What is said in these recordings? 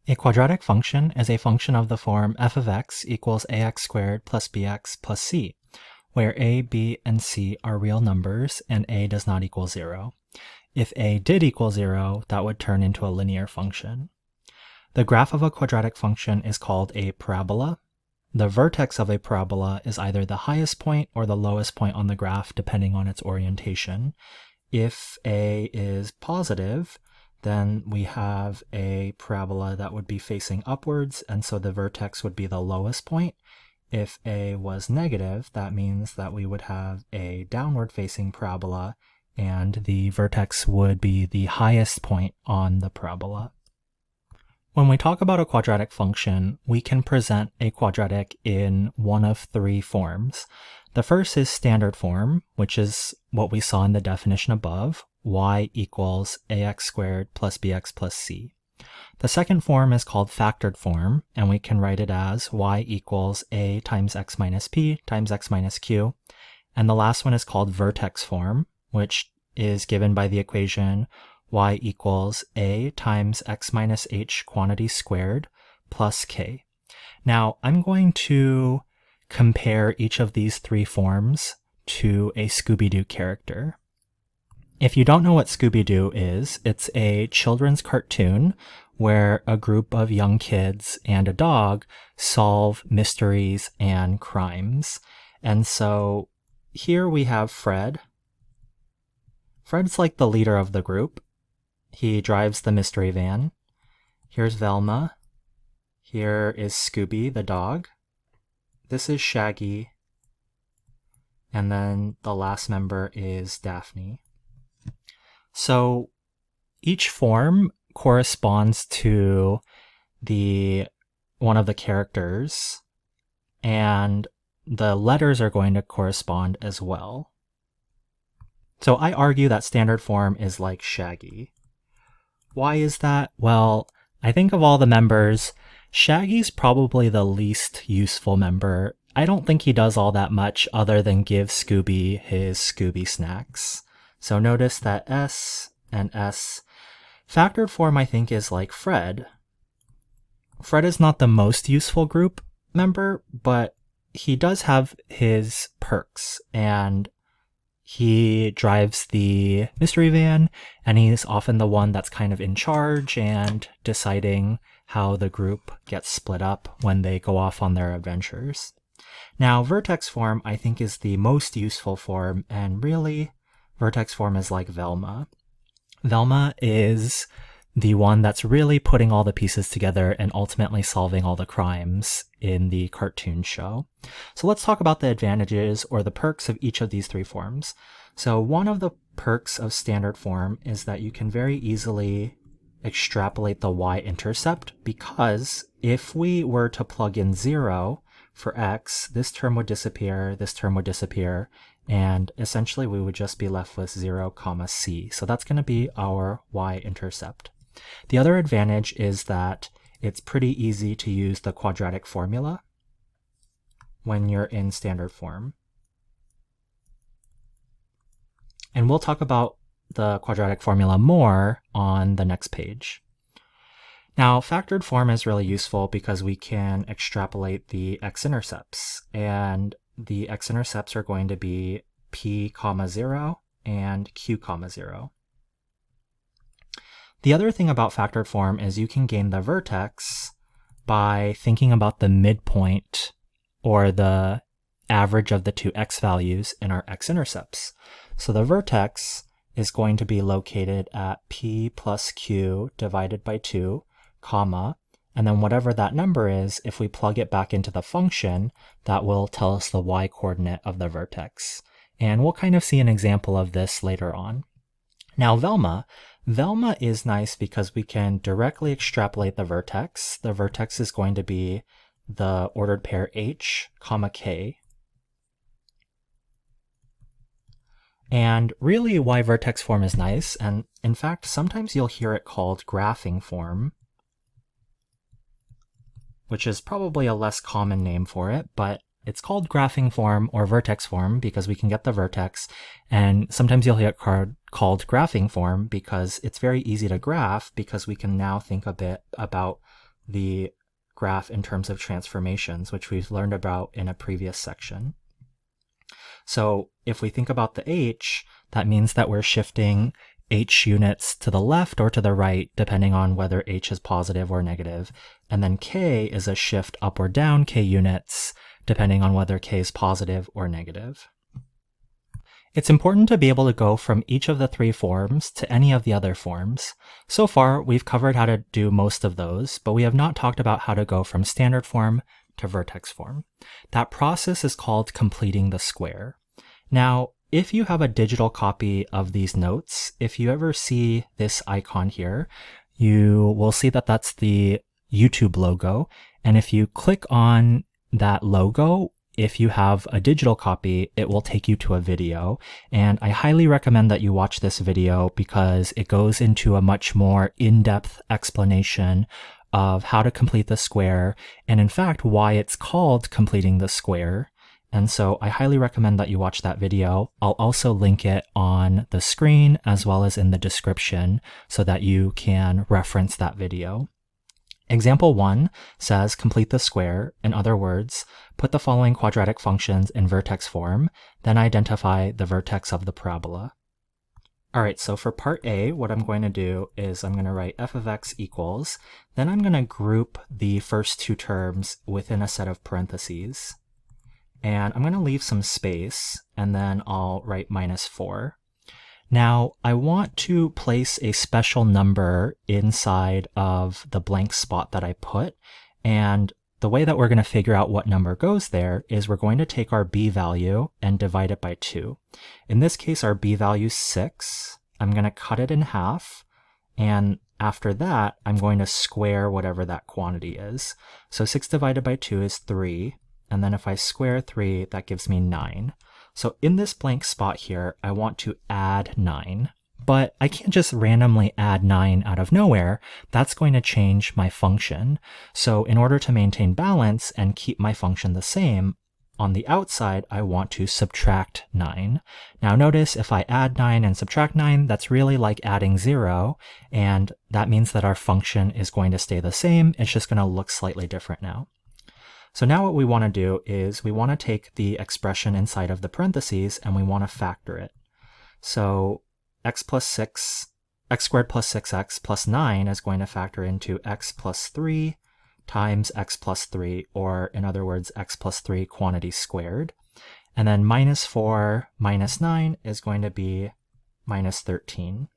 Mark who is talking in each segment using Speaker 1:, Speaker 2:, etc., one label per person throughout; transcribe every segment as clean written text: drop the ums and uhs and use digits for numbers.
Speaker 1: A quadratic function is a function of the form f of x equals ax squared plus bx plus c, where a, b, and c are real numbers and a does not equal 0. If a did equal 0, that would turn into a linear function. The graph of a quadratic function is called a parabola. The vertex of a parabola is either the highest point or the lowest point on the graph, depending on its orientation. If a is positive, then we have a parabola that would be facing upwards, and so the vertex would be the lowest point. If a was negative, that means that we would have a downward facing parabola, and the vertex would be the highest point on the parabola. When we talk about a quadratic function, we can present a quadratic in one of three forms. The first is standard form, which is what we saw in the definition above, y equals ax squared plus bx plus c. The second form is called factored form, and we can write it as y equals a times x minus p times x minus q. And the last one is called vertex form, which is given by the equation y equals a times x minus h quantity squared plus k. Now, I'm going to compare each of these three forms to a Scooby-Doo character. If you don't know what Scooby-Doo is, it's a children's cartoon where a group of young kids and a dog solve mysteries and crimes. And so here we have Fred. Fred's like the leader of the group. He drives the mystery van. Here's Velma. Here is Scooby, the dog. This is Shaggy. And then the last member is Daphne. So each form corresponds to one of the characters, and the letters are going to correspond as well. So I argue that standard form is like Shaggy. Why is that? Well, I think of all the members, Shaggy's probably the least useful member. I don't think he does all that much other than give Scooby his Scooby snacks. So notice that S and S. Factored form, I think, is like Fred. Fred is not the most useful group member, but he does have his perks, and he drives the mystery van, and he's often the one that's kind of in charge and deciding how the group gets split up when they go off on their adventures. Now, vertex form, I think, is the most useful form, and really, vertex form is like Velma. Velma is the one that's really putting all the pieces together and ultimately solving all the crimes in the cartoon show. So let's talk about the advantages or the perks of each of these three forms. So one of the perks of standard form is that you can very easily extrapolate the y-intercept, because if we were to plug in 0 for x, this term would disappear, this term would disappear, and essentially we would just be left with 0, c. So that's going to be our y-intercept. The other advantage is that it's pretty easy to use the quadratic formula when you're in standard form. And we'll talk about the quadratic formula more on the next page. Now, factored form is really useful because we can extrapolate the x-intercepts, and the x-intercepts are going to be p, 0 and q, 0. The other thing about factored form is you can gain the vertex by thinking about the midpoint or the average of the two x values in our x-intercepts. So the vertex is going to be located at p plus q divided by 2, comma, and then whatever that number is, if we plug it back into the function, that will tell us the y-coordinate of the vertex. And we'll kind of see an example of this later on. Now Velma is nice because we can directly extrapolate the vertex. The vertex is going to be the ordered pair h, comma k. And really why vertex form is nice, and in fact sometimes you'll hear it called graphing form, which is probably a less common name for it, but it's called graphing form or vertex form because we can get the vertex, and sometimes you'll hear it called graphing form because it's very easy to graph because we can now think a bit about the graph in terms of transformations, which we've learned about in a previous section. So if we think about the h, that means that we're shifting h units to the left or to the right, depending on whether h is positive or negative. And then k is a shift up or down k units, depending on whether k is positive or negative. It's important to be able to go from each of the three forms to any of the other forms. So far, we've covered how to do most of those, but we have not talked about how to go from standard form to vertex form. That process is called completing the square. Now, if you have a digital copy of these notes, if you ever see this icon here, you will see that that's the YouTube logo. And if you click on that logo, if you have a digital copy, it will take you to a video. And I highly recommend that you watch this video because it goes into a much more in-depth explanation of how to complete the square, and in fact, why it's called completing the square. And so I highly recommend that you watch that video. I'll also link it on the screen as well as in the description so that you can reference that video. Example 1 says complete the square. In other words, put the following quadratic functions in vertex form, then identify the vertex of the parabola. All right, so for part A, what I'm going to do is I'm going to write f of x equals, then I'm going to group the first two terms within a set of parentheses. And I'm going to leave some space, and then I'll write -4. Now, I want to place a special number inside of the blank spot that I put, and the way that we're going to figure out what number goes there is we're going to take our b value and divide it by 2. In this case, our b value is 6. I'm going to cut it in half, and after that, I'm going to square whatever that quantity is. So 6 divided by 2 is 3, and then if I square 3, that gives me 9. So in this blank spot here, I want to add 9, but I can't just randomly add 9 out of nowhere. That's going to change my function. So in order to maintain balance and keep my function the same, on the outside, I want to subtract 9. Now notice if I add 9 and subtract 9, that's really like adding 0, and that means that our function is going to stay the same. It's just going to look slightly different now. So now what we want to do is we want to take the expression inside of the parentheses and we want to factor it. So x squared plus 6x plus 9 is going to factor into x plus 3 times x plus 3, or in other words, x plus 3 quantity squared. And then -4 minus 9 is going to be -13.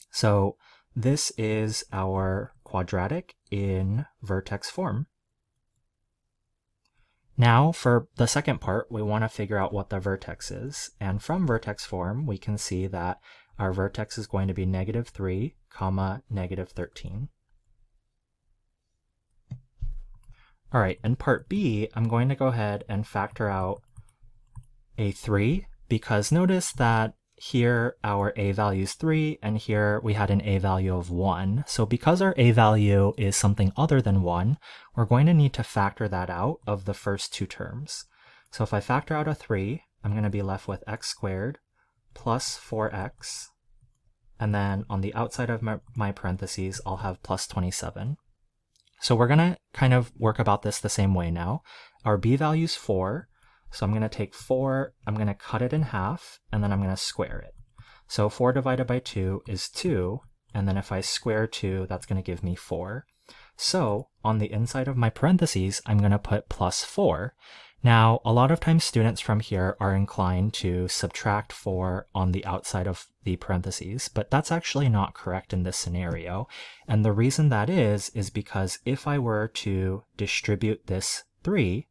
Speaker 1: So this is our quadratic in vertex form. Now for the second part, we want to figure out what the vertex is. And from vertex form, we can see that our vertex is going to be -3, -13. All right, in part B, I'm going to go ahead and factor out a 3, because notice that here our a value is 3, and here we had an a value of 1. So because our a value is something other than 1, we're going to need to factor that out of the first two terms. So if I factor out a 3, I'm going to be left with x squared plus 4x, and then on the outside of my parentheses, I'll have plus 27. So we're going to kind of work about this the same way now. Our b value is 4. So I'm going to take 4, I'm going to cut it in half, and then I'm going to square it. So 4 divided by 2 is 2, and then if I square 2, that's going to give me 4. So on the inside of my parentheses, I'm going to put plus 4. Now, a lot of times students from here are inclined to subtract 4 on the outside of the parentheses, but that's actually not correct in this scenario. And the reason that is because if I were to distribute this 3,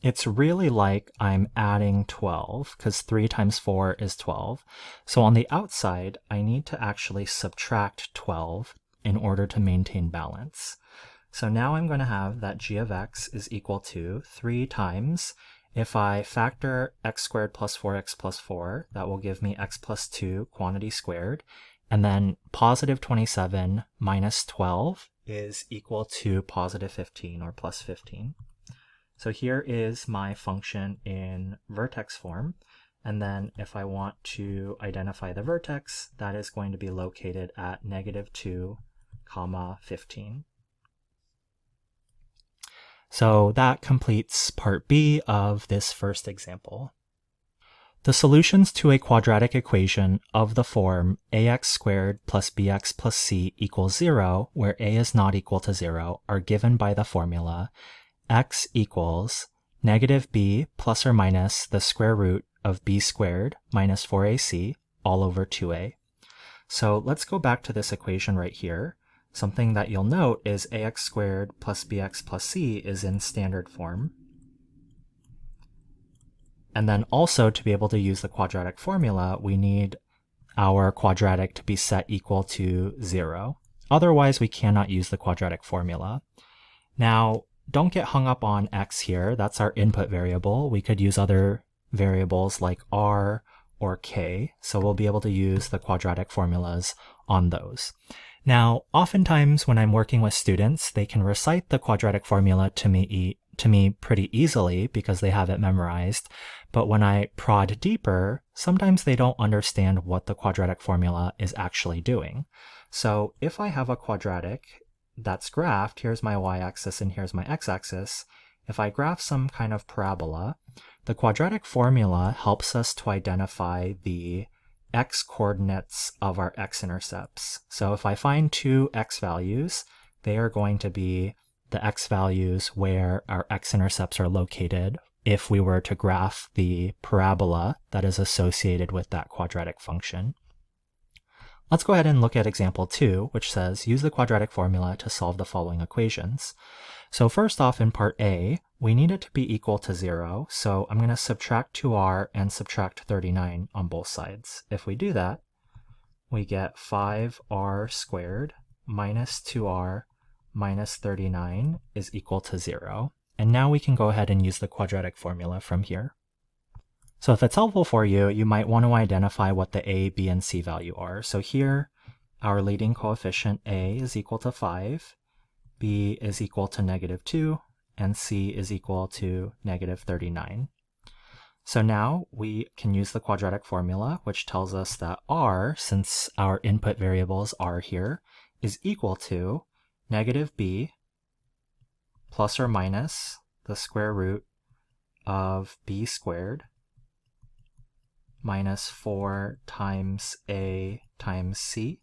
Speaker 1: it's really like I'm adding 12, because 3 times 4 is 12. So on the outside, I need to actually subtract 12 in order to maintain balance. So now I'm going to have that g of x is equal to 3 times, if I factor x squared plus 4x plus 4, that will give me x plus 2 quantity squared. And then positive 27 minus 12 is equal to positive 15, or plus 15. So here is my function in vertex form, and then if I want to identify the vertex, that is going to be located at -2, 15. So that completes part B of this first example. The solutions to a quadratic equation of the form ax squared plus bx plus c equals 0, where a is not equal to 0, are given by the formula x equals negative b plus or minus the square root of b squared minus 4ac all over 2a. So let's go back to this equation right here. Something that you'll note is ax squared plus bx plus c is in standard form. And then also, to be able to use the quadratic formula, we need our quadratic to be set equal to 0. Otherwise, we cannot use the quadratic formula. Now, don't get hung up on x here. That's our input variable. We could use other variables like r or k, so we'll be able to use the quadratic formulas on those. Now, oftentimes when I'm working with students, they can recite the quadratic formula to me pretty easily because they have it memorized, but when I prod deeper, sometimes they don't understand what the quadratic formula is actually doing. So if I have a quadratic that's graphed, here's my y-axis and here's my x-axis, if I graph some kind of parabola, the quadratic formula helps us to identify the x-coordinates of our x-intercepts. So if I find two x values, they are going to be the x values where our x-intercepts are located if we were to graph the parabola that is associated with that quadratic function. Let's go ahead and look at example 2, which says use the quadratic formula to solve the following equations. So first off, in part A, we need it to be equal to 0, so I'm going to subtract 2r and subtract 39 on both sides. If we do that, we get 5r squared minus 2r minus 39 is equal to 0. And now we can go ahead and use the quadratic formula from here. So if it's helpful for you, you might want to identify what the a, b, and c value are. So here, our leading coefficient a is equal to 5, b is equal to negative 2, and c is equal to negative 39. So now we can use the quadratic formula, which tells us that r, since our input variables are here, is equal to negative b plus or minus the square root of b squared minus 4 times a times c.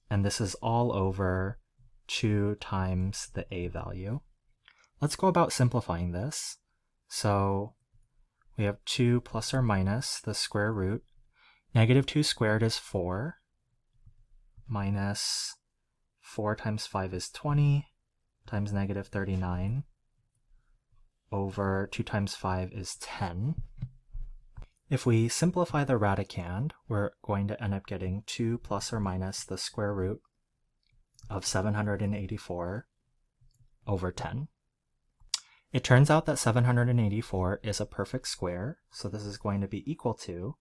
Speaker 1: And this is all over 2 times the a value. Let's go about simplifying this. So we have 2 plus or minus the square root. Negative 2 squared is 4, minus 4 times 5 is 20, times negative 39, over 2 times 5 is 10. If we simplify the radicand, we're going to end up getting 2 plus or minus the square root of 784 over 10. It turns out that 784 is a perfect square, so this is going to be equal to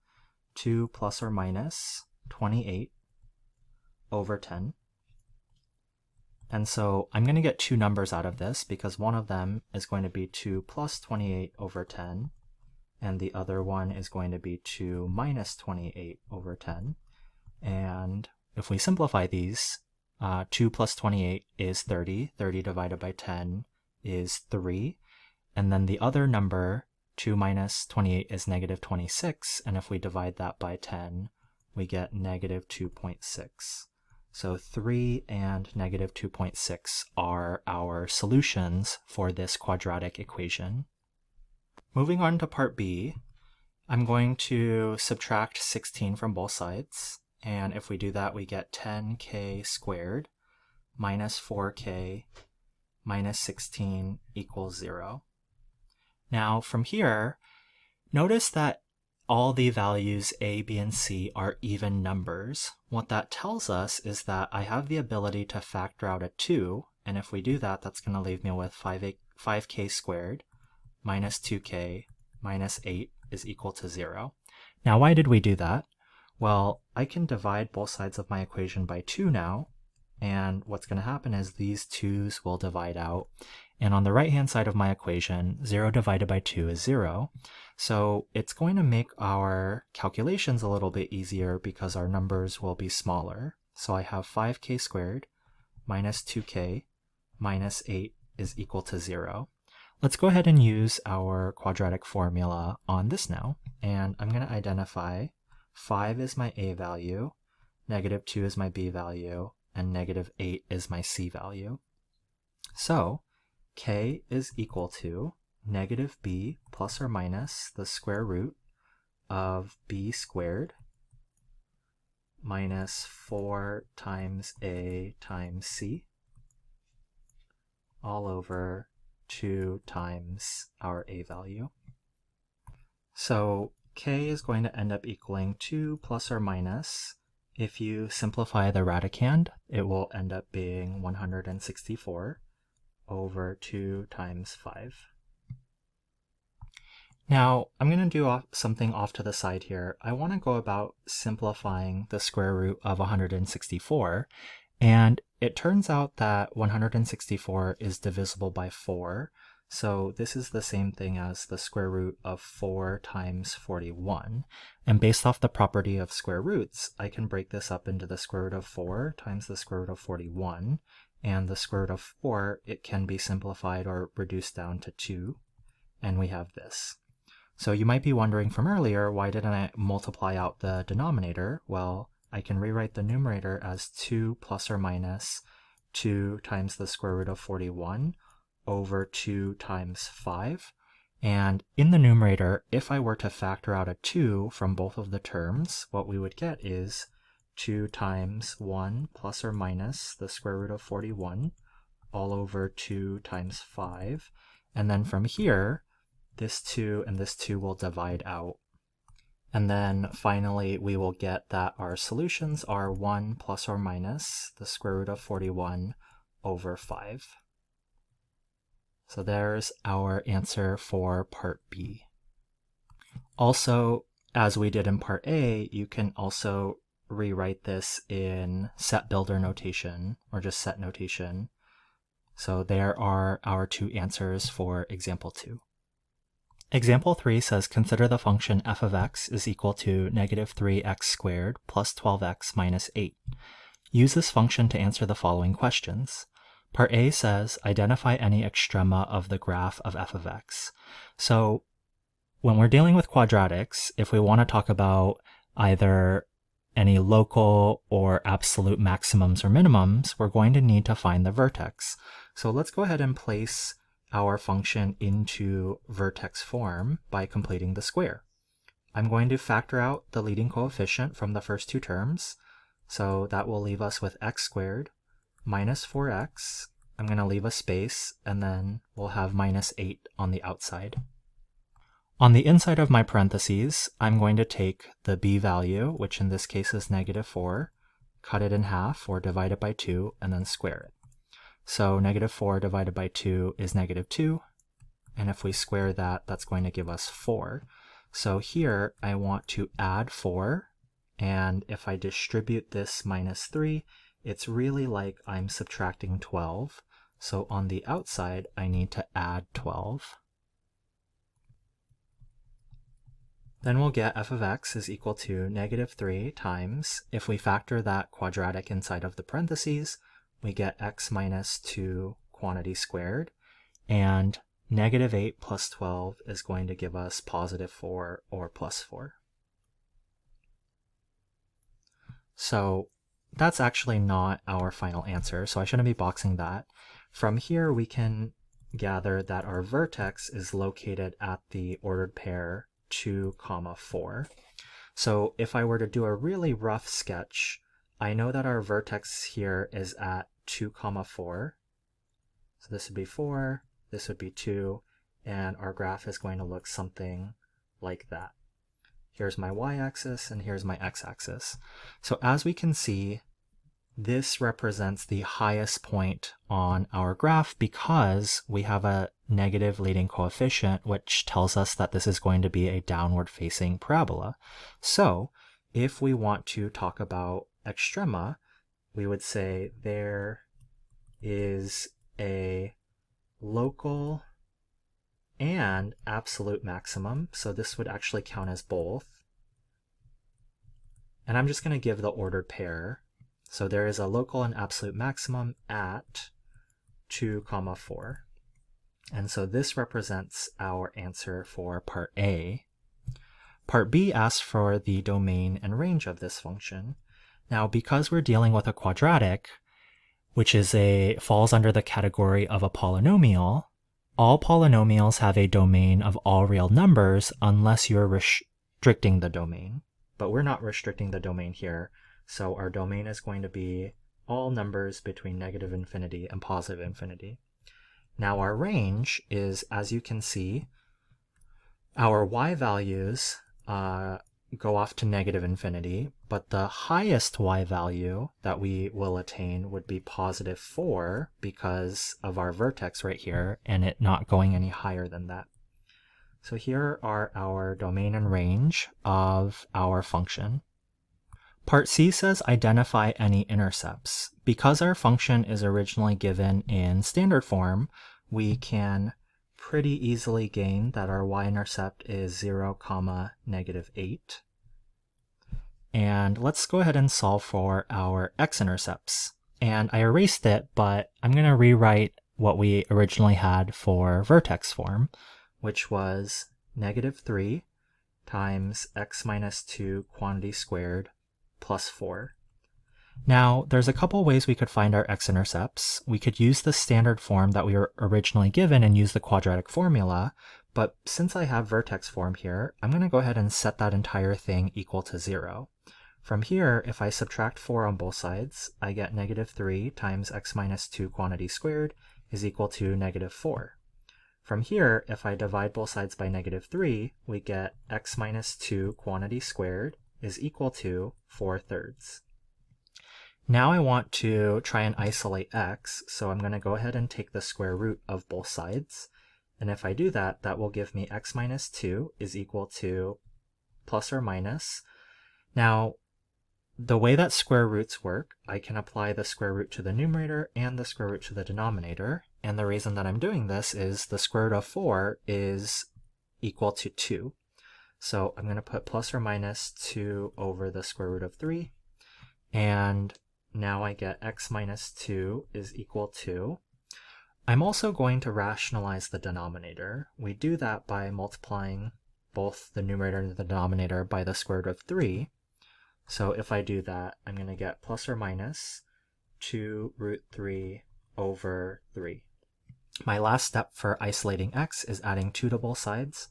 Speaker 1: 2 plus or minus 28 over 10. And so I'm going to get two numbers out of this because one of them is going to be 2 plus 28 over 10, and the other one is going to be 2 minus 28 over 10. And if we simplify these, 2 plus 28 is 30. 30 divided by 10 is 3. And then the other number, 2 minus 28, is negative 26. And if we divide that by 10, we get negative 2.6. So 3 and negative 2.6 are our solutions for this quadratic equation. Moving on to part B, I'm going to subtract 16 from both sides. And if we do that, we get 10k squared minus 4k minus 16 equals 0. Now from here, notice that all the values a, b, and c are even numbers. What that tells us is that I have the ability to factor out a 2, and if we do that, that's going to leave me with 5k squared minus 2k minus 8 is equal to 0. Now why did we do that? Well, I can divide both sides of my equation by 2 now, and what's going to happen is these 2's will divide out. And on the right-hand side of my equation, 0 divided by 2 is 0. So it's going to make our calculations a little bit easier because our numbers will be smaller. So I have 5k squared minus 2k minus 8 is equal to 0. Let's go ahead and use our quadratic formula on this now, and I'm going to identify 5 is my a value, negative 2 is my b value, and negative 8 is my c value. So k is equal to negative b plus or minus the square root of b squared minus 4 times a times c all over 2 times our a value. So k is going to end up equaling 2 plus or minus. If you simplify the radicand, it will end up being 164 over 2 times 5. Now, I'm going to do something off to the side here. I want to go about simplifying the square root of 164, and it turns out that 164 is divisible by 4, so this is the same thing as the square root of 4 times 41. And based off the property of square roots, I can break this up into the square root of 4 times the square root of 41, and the square root of 4, it can be simplified or reduced down to 2, and we have this. So you might be wondering from earlier, why didn't I multiply out the denominator? Well, I can rewrite the numerator as 2 plus or minus 2 times the square root of 41 over 2 times 5. And in the numerator, if I were to factor out a 2 from both of the terms, what we would get is 2 times 1 plus or minus the square root of 41 all over 2 times 5. And then from here, this 2 and this 2 will divide out. And then finally, we will get that our solutions are 1 plus or minus the square root of 41 over 5. So there's our answer for part B. Also, as we did in part A, you can also rewrite this in set builder notation or just set notation. So there are our two answers for example 2. Example 3 says consider the function f of x is equal to negative 3x squared plus 12x minus 8. Use this function to answer the following questions. Part A says identify any extrema of the graph of f of x. So when we're dealing with quadratics, if we want to talk about either any local or absolute maximums or minimums, we're going to need to find the vertex. So let's go ahead and place our function into vertex form by completing the square. I'm going to factor out the leading coefficient from the first two terms, so that will leave us with x squared minus 4x. I'm going to leave a space, and then we'll have minus 8 on the outside. On the inside of my parentheses, I'm going to take the b value, which in this case is negative 4, cut it in half or divide it by 2, and then square it. So negative 4 divided by 2 is negative 2, and if we square that, that's going to give us 4. So here I want to add 4, and if I distribute this minus 3, it's really like I'm subtracting 12. So on the outside, I need to add 12. Then we'll get f of x is equal to negative 3 times, if we factor that quadratic inside of the parentheses, we get x minus 2 quantity squared, and negative 8 plus 12 is going to give us positive 4 or plus 4. So that's actually not our final answer, so I shouldn't be boxing that. From here, we can gather that our vertex is located at the ordered pair 2, 4. So if I were to do a really rough sketch, I know that our vertex here is at 2, 4. So this would be 4, this would be 2, and our graph is going to look something like that. Here's my y-axis and here's my x-axis. So as we can see, this represents the highest point on our graph because we have a negative leading coefficient, which tells us that this is going to be a downward facing parabola. So if we want to talk about extrema, we would say there is a local and absolute maximum. So this would actually count as both. And I'm just going to give the ordered pair. So there is a local and absolute maximum at 2, 4. And so this represents our answer for part A. Part B asks for the domain and range of this function. Now, because we're dealing with a quadratic, which falls under the category of a polynomial, all polynomials have a domain of all real numbers unless you're restricting the domain. But we're not restricting the domain here, so our domain is going to be all numbers between negative infinity and positive infinity. Now our range is, as you can see, our y values go off to negative infinity, but the highest y value that we will attain would be positive 4 because of our vertex right here and it not going any higher than that. So here are our domain and range of our function. Part C says identify any intercepts. Because our function is originally given in standard form, we can pretty easily gain that our y-intercept is 0, -8. And let's go ahead and solve for our x-intercepts. And I erased it, but I'm going to rewrite what we originally had for vertex form, which was -3 times x minus 2 quantity squared plus 4. Now, there's a couple ways we could find our x-intercepts. We could use the standard form that we were originally given and use the quadratic formula, but since I have vertex form here, I'm going to go ahead and set that entire thing equal to 0. From here, if I subtract 4 on both sides, I get -3 times x minus 2 quantity squared is equal to -4. From here, if I divide both sides by -3, we get x minus 2 quantity squared is equal to 4/3. Now I want to try and isolate x, so I'm going to go ahead and take the square root of both sides. And if I do that, that will give me x minus 2 is equal to plus or minus. Now, the way that square roots work, I can apply the square root to the numerator and the square root to the denominator. And the reason that I'm doing this is the square root of 4 is equal to 2. So I'm going to put plus or minus 2 over the square root of 3. And now I get x minus 2 is equal to. I'm also going to rationalize the denominator. We do that by multiplying both the numerator and the denominator by the square root of 3. So if I do that, I'm going to get plus or minus 2 root 3 over 3. My last step for isolating x is adding 2 to both sides.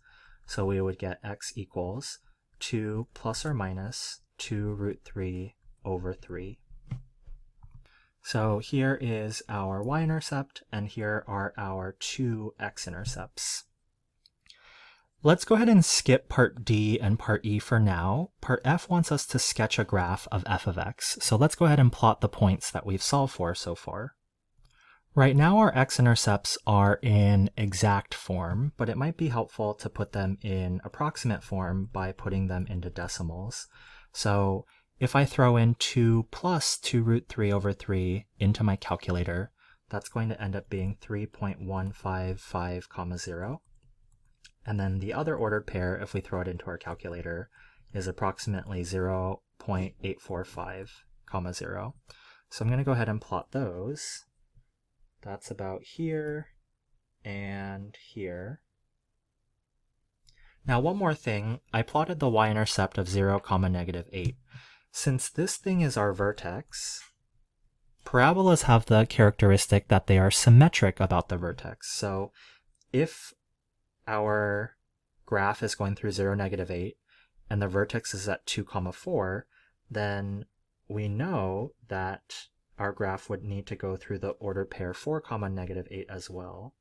Speaker 1: So we would get x equals 2 plus or minus 2 root 3 over 3. So here is our y-intercept, and here are our two x-intercepts. Let's go ahead and skip part D and part E for now. Part F wants us to sketch a graph of f of x, so let's go ahead and plot the points that we've solved for so far. Right now our x-intercepts are in exact form, but it might be helpful to put them in approximate form by putting them into decimals. So if I throw in 2 plus 2 root 3 over 3 into my calculator, that's going to end up being 3.155, 0. And then the other ordered pair, if we throw it into our calculator, is approximately 0.845, 0. So I'm going to go ahead and plot those. That's about here and here. Now one more thing, I plotted the y-intercept of 0, -8. Since this thing is our vertex, parabolas have the characteristic that they are symmetric about the vertex. So if our graph is going through 0, -8, and the vertex is at 2, 4, then we know that our graph would need to go through the ordered pair 4, -8 as well.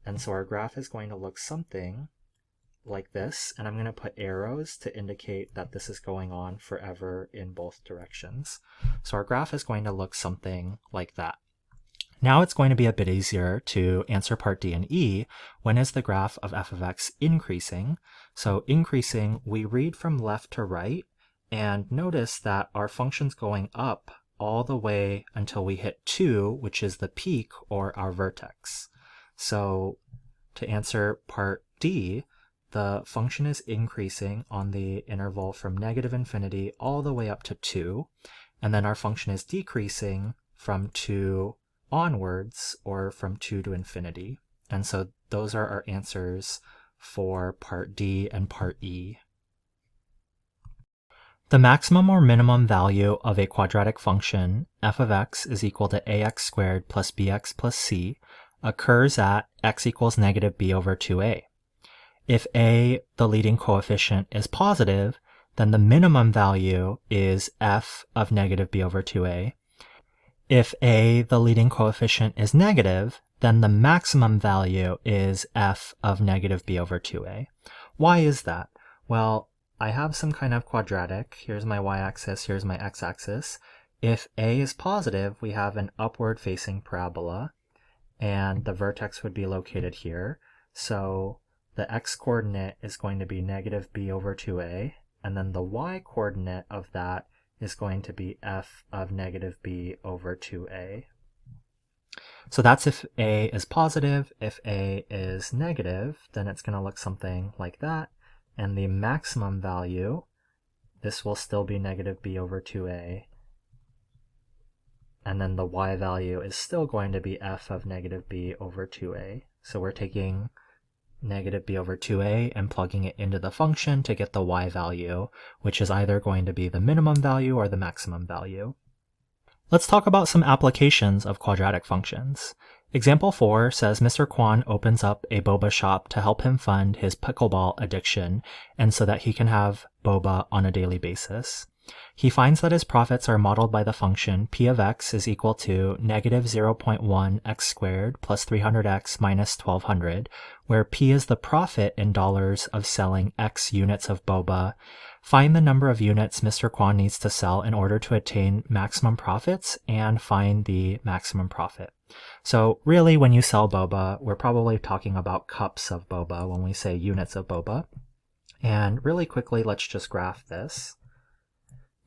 Speaker 1: And so our graph is going to look something like this, and I'm going to put arrows to indicate that this is going on forever in both directions. So our graph is going to look something like that. Now it's going to be a bit easier to answer part D and E. When is the graph of f of x increasing? So increasing, we read from left to right, and notice that our function's going up all the way until we hit 2, which is the peak or our vertex. So to answer part D, the function is increasing on the interval from -infinity all the way up to 2, and then our function is decreasing from 2 onwards or from 2 to infinity. And so those are our answers for part D and part E. The maximum or minimum value of a quadratic function, f of x is equal to ax squared plus bx plus c, occurs at x equals negative b over 2a. If a, the leading coefficient, is positive, then the minimum value is f of negative b over 2a. If a, the leading coefficient, is negative, then the maximum value is f of negative b over 2a. Why is that? Well, I have some kind of quadratic. Here's my y-axis, here's my x-axis. If a is positive, we have an upward-facing parabola, and the vertex would be located here. So the x-coordinate is going to be negative b over 2a, and then the y-coordinate of that is going to be f of negative b over 2a. So that's if a is positive. If a is negative, then it's going to look something like that. And the maximum value, this will still be negative b over 2a. And then the y value is still going to be f of negative b over 2a. So we're taking negative b over 2a and plugging it into the function to get the y value, which is either going to be the minimum value or the maximum value. Let's talk about some applications of quadratic functions. Example 4 says Mr. Kwan opens up a boba shop to help him fund his pickleball addiction and so that he can have boba on a daily basis. He finds that his profits are modeled by the function p of x is equal to negative 0.1 x squared plus 300x minus 1200, where p is the profit in dollars of selling x units of boba. Find the number of units Mr. Kwan needs to sell in order to attain maximum profits, and find the maximum profit. So really, when you sell boba, we're probably talking about cups of boba when we say units of boba. And really quickly, let's just graph this.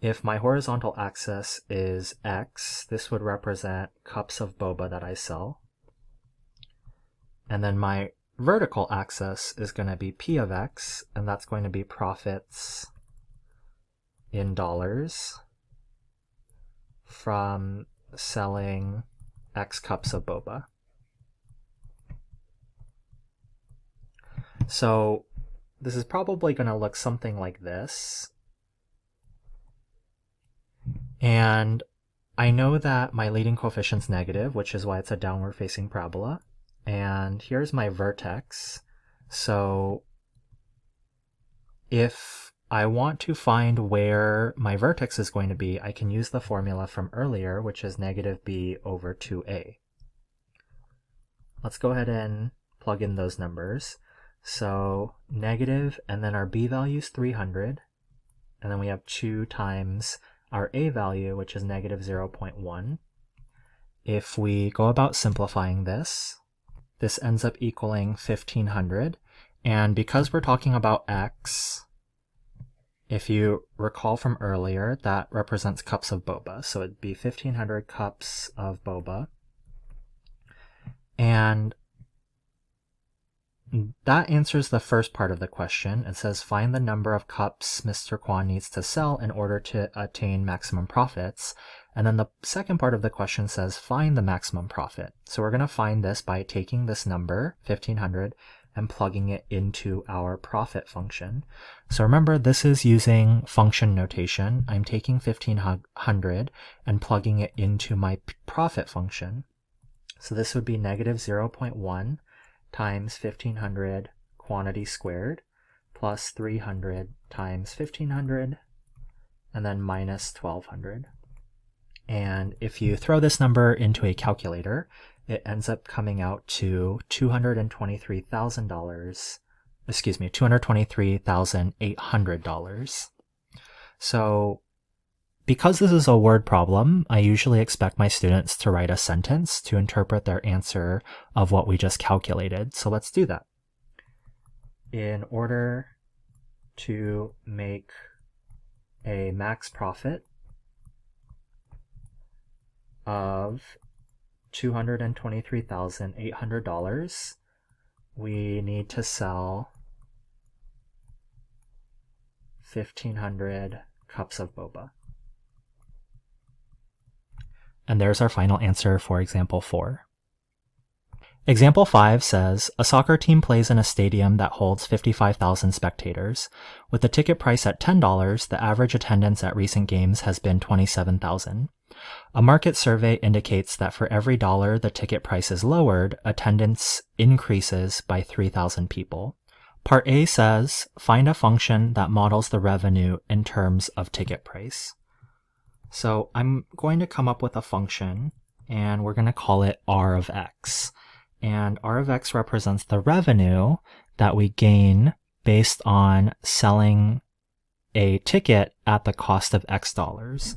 Speaker 1: If my horizontal axis is x, this would represent cups of boba that I sell. And then my vertical axis is going to be p of x, and that's going to be profits in dollars from selling x cups of boba. So this is probably going to look something like this. And I know that my leading coefficient's negative, which is why it's a downward facing parabola. And here's my vertex. So if I want to find where my vertex is going to be, I can use the formula from earlier, which is negative b over 2a. Let's go ahead and plug in those numbers. So negative, and then our b value is 300, and then we have 2 times our a value, which is negative 0.1. If we go about simplifying this, this ends up equaling 1500. And because we're talking about x, if you recall from earlier, that represents cups of boba. So it'd be 1500 cups of boba. And that answers the first part of the question. It says find the number of cups Mr. Kwan needs to sell in order to attain maximum profits. And then the second part of the question says find the maximum profit. So we're going to find this by taking this number, 1500, and plugging it into our profit function. So remember, this is using function notation. I'm taking 1500 and plugging it into my profit function. So this would be negative 0.1 times 1500 quantity squared plus 300 times 1500 and then minus 1200. And if you throw this number into a calculator, it ends up coming out to $223,800. So because this is a word problem, I usually expect my students to write a sentence to interpret their answer of what we just calculated. So let's do that. In order to make a max profit of $223,800, we need to sell 1,500 cups of boba. And there's our final answer for example 4. Example 5 says, a soccer team plays in a stadium that holds 55,000 spectators. With the ticket price at $10, the average attendance at recent games has been 27,000. A market survey indicates that for every dollar the ticket price is lowered, attendance increases by 3,000 people. Part A says, find a function that models the revenue in terms of ticket price. So I'm going to come up with a function, and we're going to call it R of X. And R of X represents the revenue that we gain based on selling a ticket at the cost of X dollars.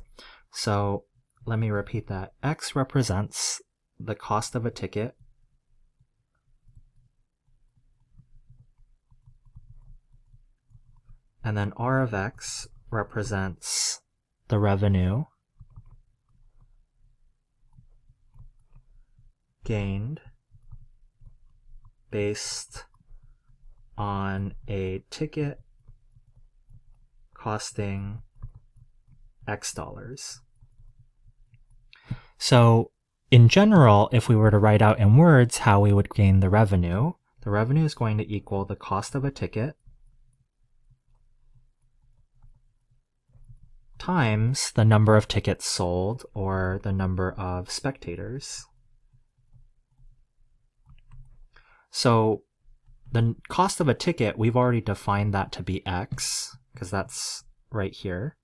Speaker 1: So let me repeat that. X represents the cost of a ticket. And then R of X represents the revenue gained based on a ticket costing X dollars. So in general, if we were to write out in words how we would gain the revenue is going to equal the cost of a ticket times the number of tickets sold, or the number of spectators. So the cost of a ticket, we've already defined that to be X, because that's right here.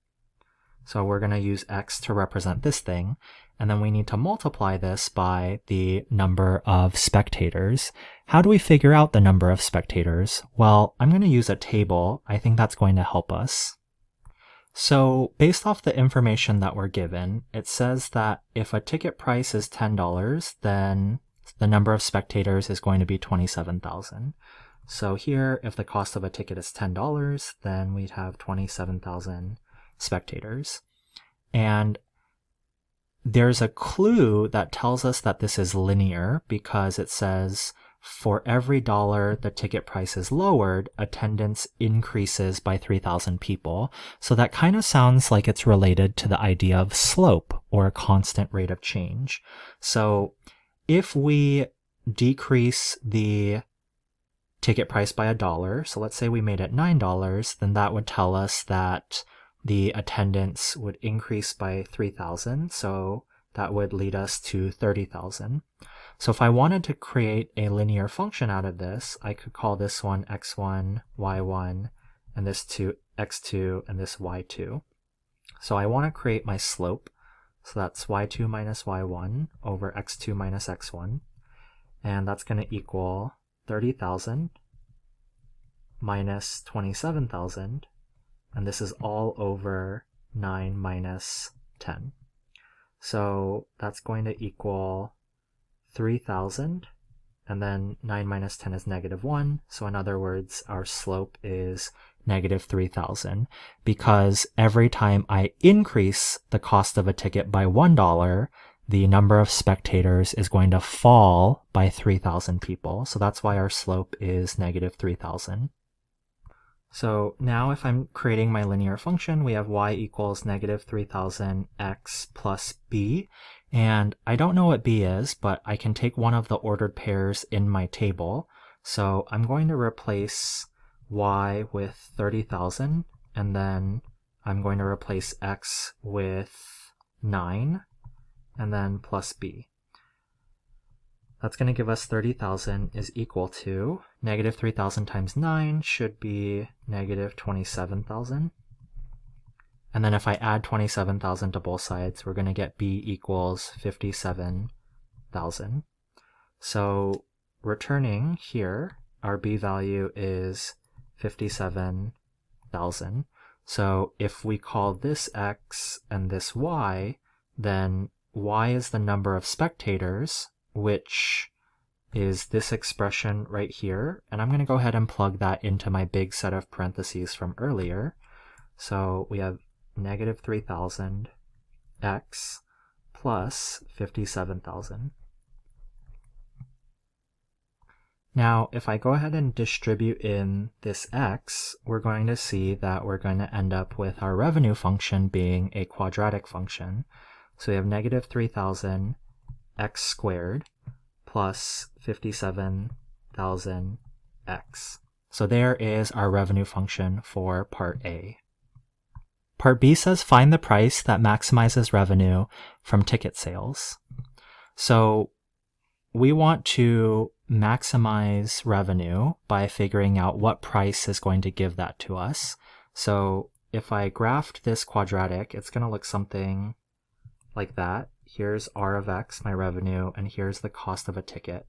Speaker 1: So we're going to use X to represent this thing, and then we need to multiply this by the number of spectators. How do we figure out the number of spectators? Well, I'm going to use a table. I think that's going to help us. So based off the information that we're given, it says that if a ticket price is $10, then the number of spectators is going to be 27,000. So here, if the cost of a ticket is $10, then we'd have 27,000 spectators. And there's a clue that tells us that this is linear, because it says for every dollar the ticket price is lowered, attendance increases by 3,000 people. So that kind of sounds like it's related to the idea of slope, or a constant rate of change. So if we decrease the ticket price by $1, so let's say we made it $9, then that would tell us that the attendance would increase by 3,000, so that would lead us to 30,000. So if I wanted to create a linear function out of this, I could call this one x1, y1, and this 2 x2, and this y2. So I want to create my slope. So that's y2 minus y1 over x2 minus x1. And that's going to equal 30,000 minus 27,000. And this is all over 9 minus 10. So that's going to equal 3,000. And then 9 minus 10 is -1. So in other words, our slope is -3,000, because every time I increase the cost of a ticket by $1, the number of spectators is going to fall by 3,000 people. So that's why our slope is -3,000. So now if I'm creating my linear function, we have y equals -3,000 x plus b. And I don't know what b is, but I can take one of the ordered pairs in my table. So I'm going to replace y with 30,000, and then I'm going to replace x with 9, and then plus b. That's going to give us 30,000 is equal to -3,000 times 9 should be -27,000. And then if I add 27,000 to both sides, we're going to get b equals 57,000. So returning here, our b value is 57,000. So if we call this x and this y, then y is the number of spectators, which is this expression right here. And I'm going to go ahead and plug that into my big set of parentheses from earlier. So we have -3,000 x plus 57,000. Now, if I go ahead and distribute in this x, we're going to see that we're going to end up with our revenue function being a quadratic function. So we have negative 3,000 x squared plus 57,000 x. So there is our revenue function for part A. Part B says find the price that maximizes revenue from ticket sales. So we want to maximize revenue by figuring out what price is going to give that to us. So if I graphed this quadratic, it's going to look something like that. Here's R of X, my revenue, and here's the cost of a ticket.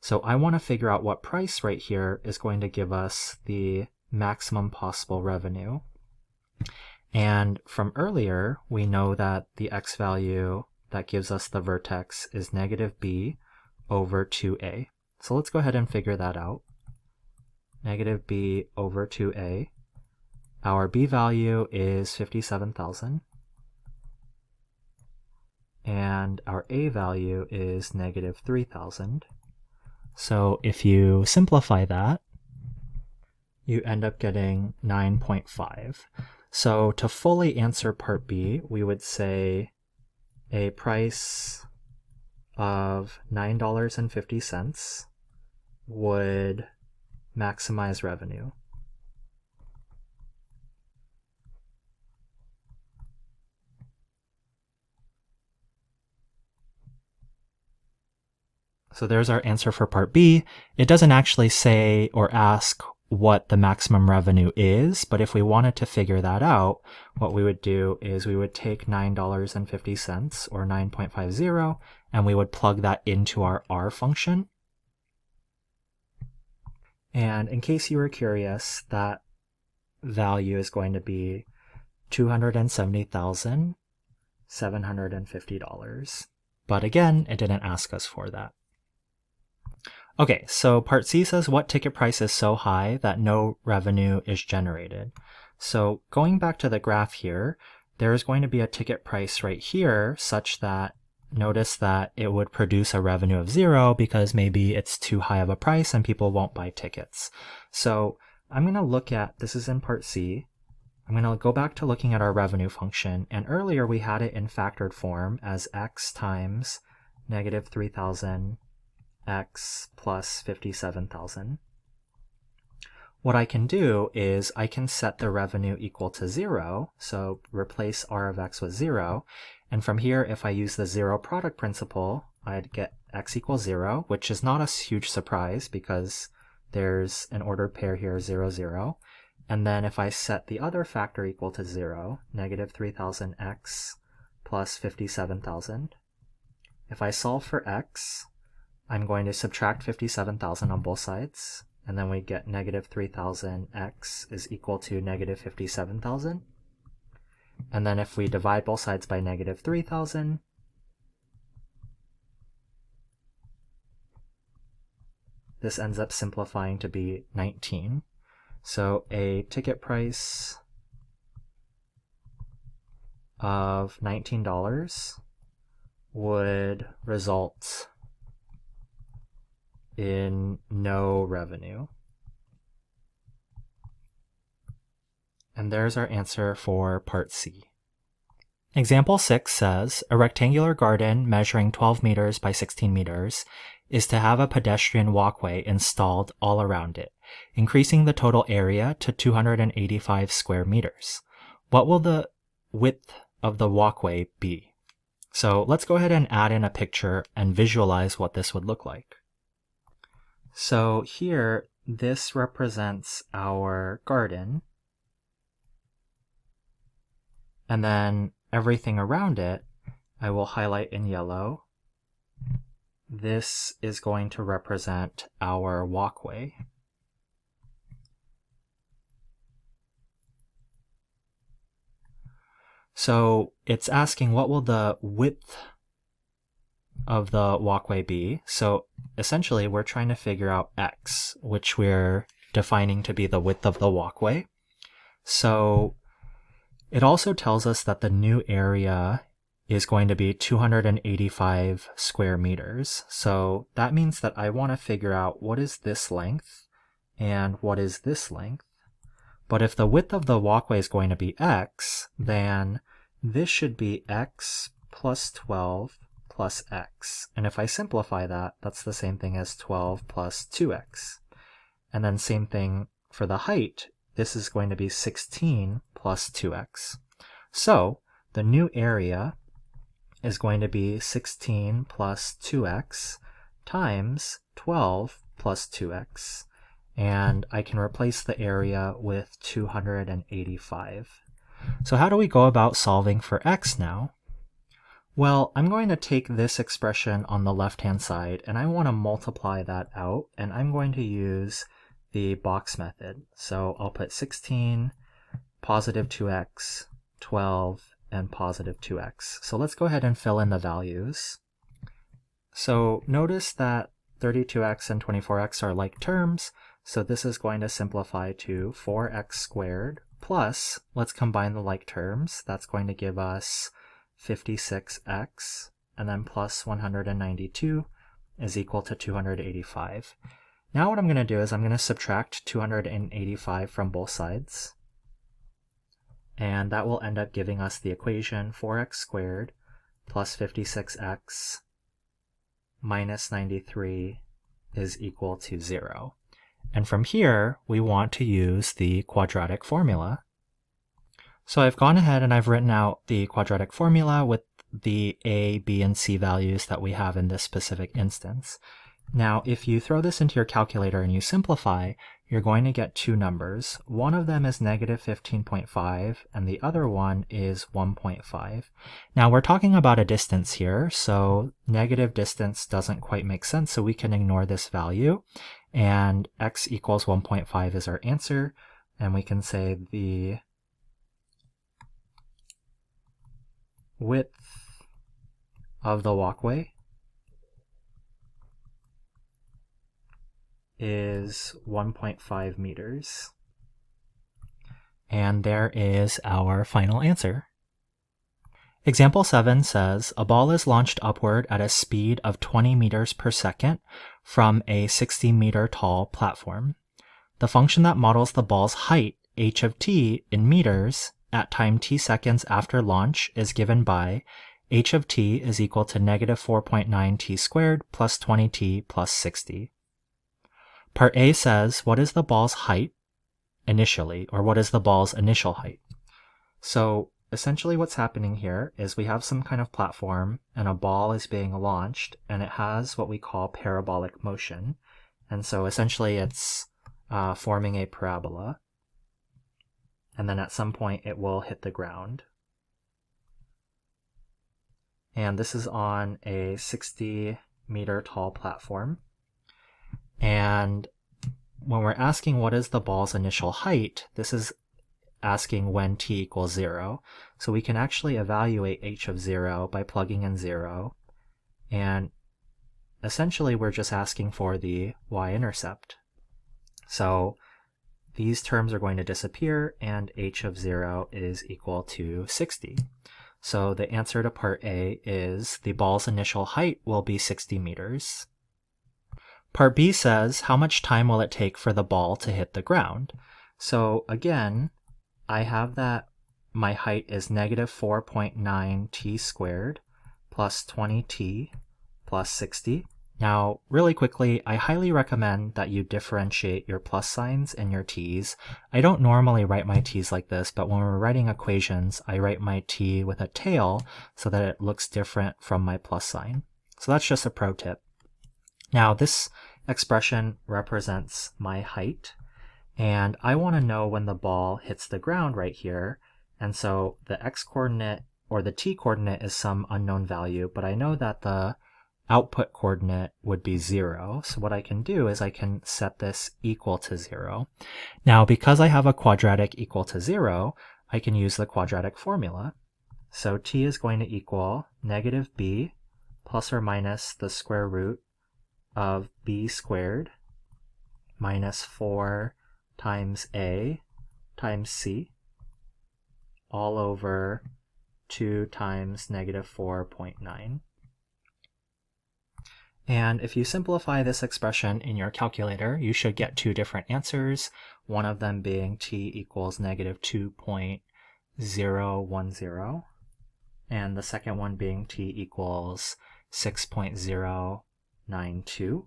Speaker 1: So I want to figure out what price right here is going to give us the maximum possible revenue. And from earlier, we know that the X value that gives us the vertex is negative B over 2A. So let's go ahead and figure that out. Negative B over 2A. Our B value is 57,000. And our A value is negative 3,000. So if you simplify that, you end up getting 9.5. So to fully answer part B, we would say a price of $9.50 would maximize revenue. So there's our answer for part B. It doesn't actually say or ask what the maximum revenue is, but if we wanted to figure that out, what we would do is we would take $9.50 or 9.50 and we would plug that into our R function. And in case you were curious, that value is going to be $270,750. But again, it didn't ask us for that. Okay, so part C says what ticket price is so high that no revenue is generated. So going back to the graph here, there is going to be a ticket price right here such that notice that it would produce a revenue of 0 because maybe it's too high of a price and people won't buy tickets. So I'm going to look at, this is in part C, I'm going to go back to looking at our revenue function, and earlier we had it in factored form as x times negative 3,000 x plus 57,000. What I can do is I can set the revenue equal to 0, so replace R of X with 0, and from here if I use the zero product principle, I'd get X equals 0, which is not a huge surprise because there's an ordered pair here, 0, 0. And then if I set the other factor equal to 0, negative 3,000 X plus 57,000, if I solve for X, I'm going to subtract 57,000 on both sides, and then we get negative 3,000 x is equal to negative 57,000. And then if we divide both sides by negative 3,000, this ends up simplifying to be 19. So a ticket price of $19 would result in no revenue. And there's our answer for part C. Example 6 says, a rectangular garden measuring 12 meters by 16 meters is to have a pedestrian walkway installed all around it, increasing the total area to 285 square meters. What will the width of the walkway be? So let's go ahead and add in a picture and visualize what this would look like. So here, this represents our garden, and then everything around it, I will highlight in yellow. This is going to represent our walkway. So it's asking what will the width of the walkway be. So essentially we're trying to figure out x, which we're defining to be the width of the walkway. So it also tells us that the new area is going to be 285 square meters. So that means that I want to figure out what is this length and what is this length. But if the width of the walkway is going to be x, then this should be x plus 12 plus x. And if I simplify that, that's the same thing as 12 plus 2x. And then same thing for the height. This is going to be 16 plus 2x. So the new area is going to be 16 plus 2x times 12 plus 2x. And I can replace the area with 285. So how do we go about solving for x now? Well, I'm going to take this expression on the left-hand side, and I want to multiply that out, and I'm going to use the box method. So I'll put 16, positive 2x, 12, and positive 2x. So let's go ahead and fill in the values. So notice that 32x and 24x are like terms, so this is going to simplify to 4x squared plus, let's combine the like terms, that's going to give us 56x, and then plus 192 is equal to 285. Now what I'm going to do is I'm going to subtract 285 from both sides, and that will end up giving us the equation 4x squared plus 56x minus 93 is equal to 0. And from here, we want to use the quadratic formula. So I've gone ahead and I've written out the quadratic formula with the a, b, and c values that we have in this specific instance. Now, if you throw this into your calculator and you simplify, you're going to get two numbers. One of them is negative 15.5, and the other one is 1.5. Now, we're talking about a distance here, so negative distance doesn't quite make sense, so we can ignore this value. And x equals 1.5 is our answer, and we can say the width of the walkway is 1.5 meters. And there is our final answer. Example 7 says, a ball is launched upward at a speed of 20 meters per second from a 60 meter tall platform. The function that models the ball's height, h of t, in meters at time t seconds after launch is given by h of t is equal to negative 4.9 t squared plus 20t plus 60. Part A says, what is the ball's height initially, or what is the ball's initial height? So essentially what's happening here is we have some kind of platform and a ball is being launched, and it has what we call parabolic motion. And so essentially it's forming a parabola, and then at some point it will hit the ground. And this is on a 60 meter tall platform. And when we're asking what is the ball's initial height, this is asking when t equals 0. So we can actually evaluate h of 0 by plugging in 0. And essentially we're just asking for the y-intercept. So these terms are going to disappear, and h of 0 is equal to 60. So the answer to part A is the ball's initial height will be 60 meters. Part B says, how much time will it take for the ball to hit the ground? So again, I have that my height is negative 4.9 t squared plus 20t plus 60. Now, really quickly, I highly recommend that you differentiate your plus signs and your t's. I don't normally write my t's like this, but when we're writing equations, I write my t with a tail so that it looks different from my plus sign. So that's just a pro tip. Now, this expression represents my height, and I want to know when the ball hits the ground right here. And so the x-coordinate or the t-coordinate is some unknown value, but I know that the output coordinate would be 0. So what I can do is I can set this equal to 0. Now, because I have a quadratic equal to 0, I can use the quadratic formula. So t is going to equal negative b plus or minus the square root of b squared minus 4 times a times c all over 2 times negative 4.9. And if you simplify this expression in your calculator, you should get two different answers, one of them being t equals negative 2.010, and the second one being t equals 6.092.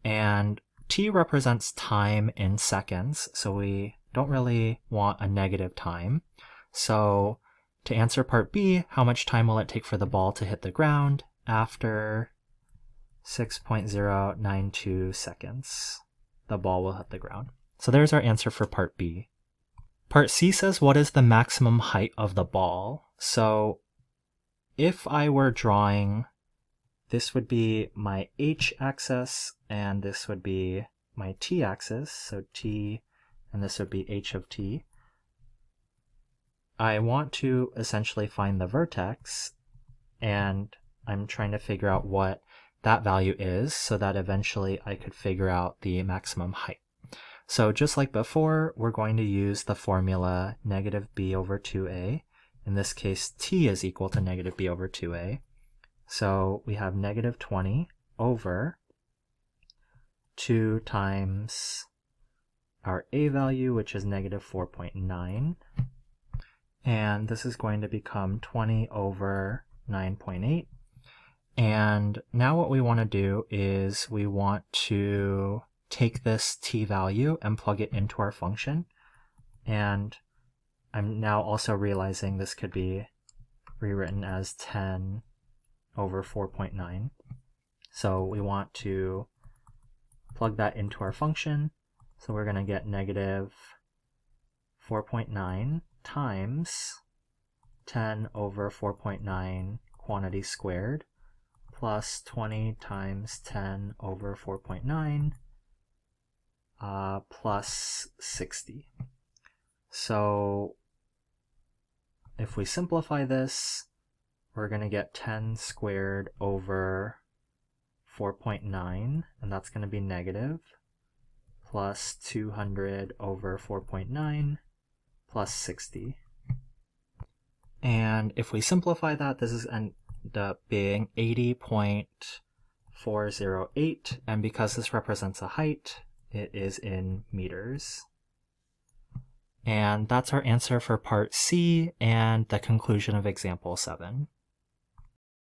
Speaker 1: And t represents time in seconds, so we don't really want a negative time. So to answer part B, how much time will it take for the ball to hit the ground after 6.092 seconds? The ball will hit the ground. So there's our answer for part B. Part C says, what is the maximum height of the ball? So if I were drawing, this would be my h-axis, and this would be my t-axis, so t, and this would be h of t. I want to essentially find the vertex, and I'm trying to figure out what that value is so that eventually I could figure out the maximum height. So just like before, we're going to use the formula negative b over 2a. In this case, t is equal to negative b over 2a. So we have negative 20 over 2 times our a value, which is negative 4.9. And this is going to become 20 over 9.8. And now what we want to do is we want to take this t value and plug it into our function. And I'm now also realizing this could be rewritten as 10 over 4.9. So we want to plug that into our function. So we're going to get negative 4.9 times 10 over 4.9 quantity squared plus 20 times 10 over 4.9 plus 60. So if we simplify this, we're going to get 10 squared over 4.9, and that's going to be negative, plus 200 over 4.9 plus 60. And if we simplify that, this is end up being 80.408, and because this represents a height, it is in meters. And that's our answer for part C and the conclusion of example 7.